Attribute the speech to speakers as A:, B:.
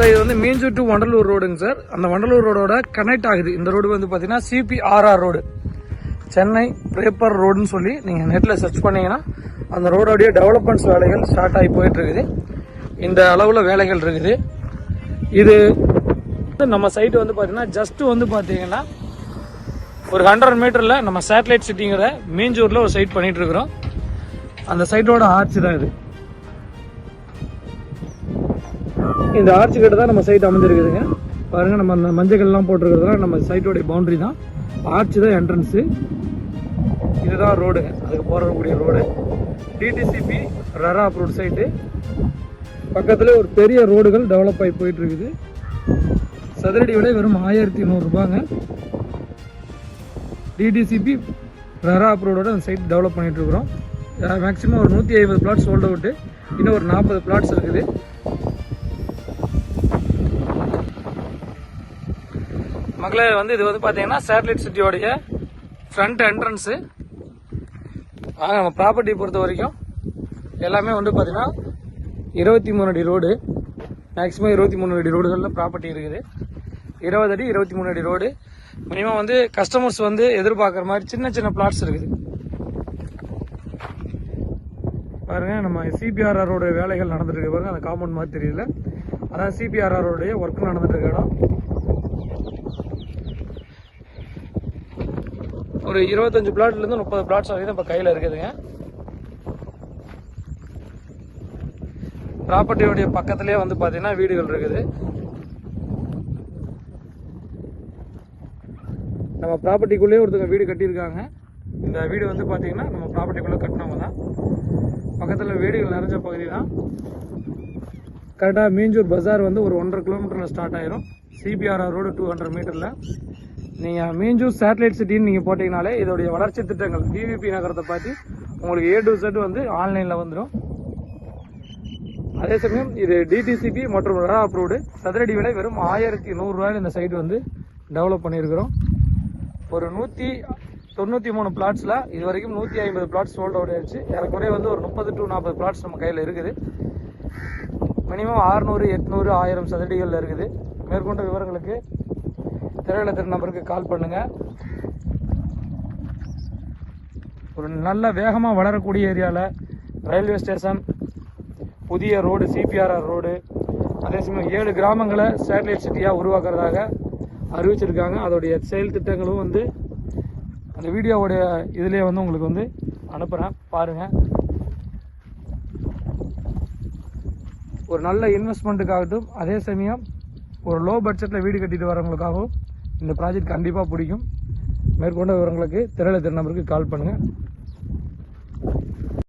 A: Sir இது வந்து Minjur to Vandalur ரோடுங்க சார். அந்த வண்டலூர் ரோடோட கனெக்ட் ஆகுது. இந்த ரோடு வந்து பார்த்தீங்கன்னா CPRR ரோடு, சென்னை பேப்பர் ரோடுன்னு சொல்லி நீங்கள் நெட்டில் சர்ச் பண்ணீங்கன்னா அந்த ரோடோடைய டெவலப்மெண்ட்ஸ் வேலைகள் ஸ்டார்ட் ஆகி போயிட்டு இருக்குது. இந்த அளவில் வேலைகள் இருக்குது. இது நம்ம சைட்டு வந்து பார்த்தீங்கன்னா ஜஸ்ட் வந்து பார்த்தீங்கன்னா ஒரு 100 மீட்டரில் நம்ம சேட்டலைட் சிட்டிங்கிற மீஞ்சூரில் ஒரு சைட் பண்ணிட்டு இருக்கிறோம். அந்த சைட்டோட ஆர்ச் தான் இது. இந்த ஆர்ச் கிட்ட தான் நம்ம சைட் அமைஞ்சிருக்குதுங்க. பாருங்கள், நம்ம அந்த மஞ்சள்லாம் போட்டிருக்கிறதுலாம் நம்ம சைட்டோடைய பவுண்டரி தான். ஆர்ச் தான் என்ட்ரன்ஸு. இதுதான் ரோடுங்க, அதுக்கு போகக்கூடிய road. DTCP RERA approved site. பக்கத்தில் ஒரு பெரிய ரோடுகள் டெவலப் ஆகி போயிட்டு இருக்குது. சதுரடி விலை வெறும் 1100 ரூபாங்க. டிடிசிபி ரெரா அப்ரூவோட அந்த சைட் டெவலப் பண்ணிட்டு இருக்கிறோம். மேக்ஸிமம் ஒரு 150 பிளாட்ஸ் சோல்ட் அவுட்டு, இன்னும் ஒரு 40 பிளாட்ஸ் இருக்குது. மக்களே வந்து இது வந்து பார்த்தீங்கன்னா சேட்டலைட் சிட்டியோடைய ஃப்ரண்ட் என்ட்ரன்ஸு. நம்ம ப்ராப்பர்ட்டி பொறுத்த வரைக்கும் எல்லாமே வந்து பார்த்தீங்கன்னா 23 அடி ரோடு. மேக்ஸிமம் 23 அடி ரோடுகளில் ப்ராப்பர்ட்டி இருக்குது. 20 அடி 23 அடி ரோடு. மினிமம் வந்து கஸ்டமர்ஸ் வந்து எதிர்பார்க்குற மாதிரி சின்ன சின்ன பிளாட்ஸ் இருக்குது. பாருங்க, நம்ம CPRR ரோட வேலைகள் நடந்துட்டு இருக்கு. பாருங்க, அந்த காம்பவுண்ட் மாதிரி தெரியல, அதான் CPRR ரோடைய ஒர்க் நடந்துட்டு இருக்க இடம். ஒரு 25 பிளாட்லேருந்து 30 பிளாட்ஸ் வரைக்கும் இப்போ கையில் இருக்குதுங்க. ப்ராப்பர்ட்டியோடைய பக்கத்துலேயே வந்து பார்த்தீங்கன்னா வீடுகள் இருக்குது. நம்ம ப்ராப்பர்ட்டிக்குள்ளேயே ஒருத்தங்க வீடு கட்டியிருக்காங்க. இந்த வீடு வந்து பார்த்தீங்கன்னா நம்ம ப்ராப்பர்ட்டிக்குள்ளே கட்டினவங்க தான். பக்கத்தில் வீடுகள் நிறைஞ்ச பகுதி தான். கரெக்டாக மீஞ்சூர் பஜார் வந்து ஒரு 1.5 கிலோமீட்டரில் ஸ்டார்ட் ஆயிரும். CPRR ரோடு 200 மீட்டரில். நீங்கள் மீஞ்சூர் சேட்டலைட் சிட்டின்னு நீங்கள் போட்டிங்கனாலே இதோடைய வளர்ச்சி திட்டங்கள் DVP நகரத்தை பார்த்து உங்களுக்கு A to Z வந்து ஆன்லைனில் வந்துடும். அதே சமயம் இது DTCP மற்றும் ரெரா அப்ரூவ்டு. சதுரடி விலை வெறும் 1100 ரூபாயில் இந்த சைட் வந்து டெவலப் பண்ணியிருக்கிறோம். ஒரு 193 பிளாட்ஸில் இது வரைக்கும் 150 பிளாட்ஸ் சோல்ட் அவுட் ஆயிடுச்சு. ஏறக்குறைய வந்து ஒரு 30 to 40 பிளாட்ஸ் நம்ம கையில் இருக்குது. மினிமம் 600, 800, 1000 சதுரடிகளில் இருக்குது. மேற்கொண்ட விவரங்களுக்கு திரையில நம்பருக்கு கால் பண்ணுங்க. ஒரு நல்ல வேகமாக வளரக்கூடிய ஏரியாவில் ரயில்வே ஸ்டேஷன், புதிய ரோடு CPRR ரோடு, அதே சமயம் 7 கிராமங்களை சேட்டலைட் சிட்டியாக உருவாக்குறதாக அறிவிச்சிருக்காங்க. அதோடைய செயல் திட்டங்களும் வந்து அந்த வீடியோவுடைய இதுலேயே வந்து உங்களுக்கு வந்து அனுப்புகிறேன், பாருங்கள். ஒரு நல்ல இன்வெஸ்ட்மெண்ட்டுக்காகட்டும், அதே சமயம் ஒரு லோ பட்ஜெட்டில் வீடு கட்டிட்டு வரவங்களுக்காகவும் இந்த ப்ராஜெக்ட் கண்டிப்பாக பிடிக்கும். மேற்கொண்ட விவரங்களுக்கு திரையில நம்பருக்கு கால் பண்ணுங்கள்.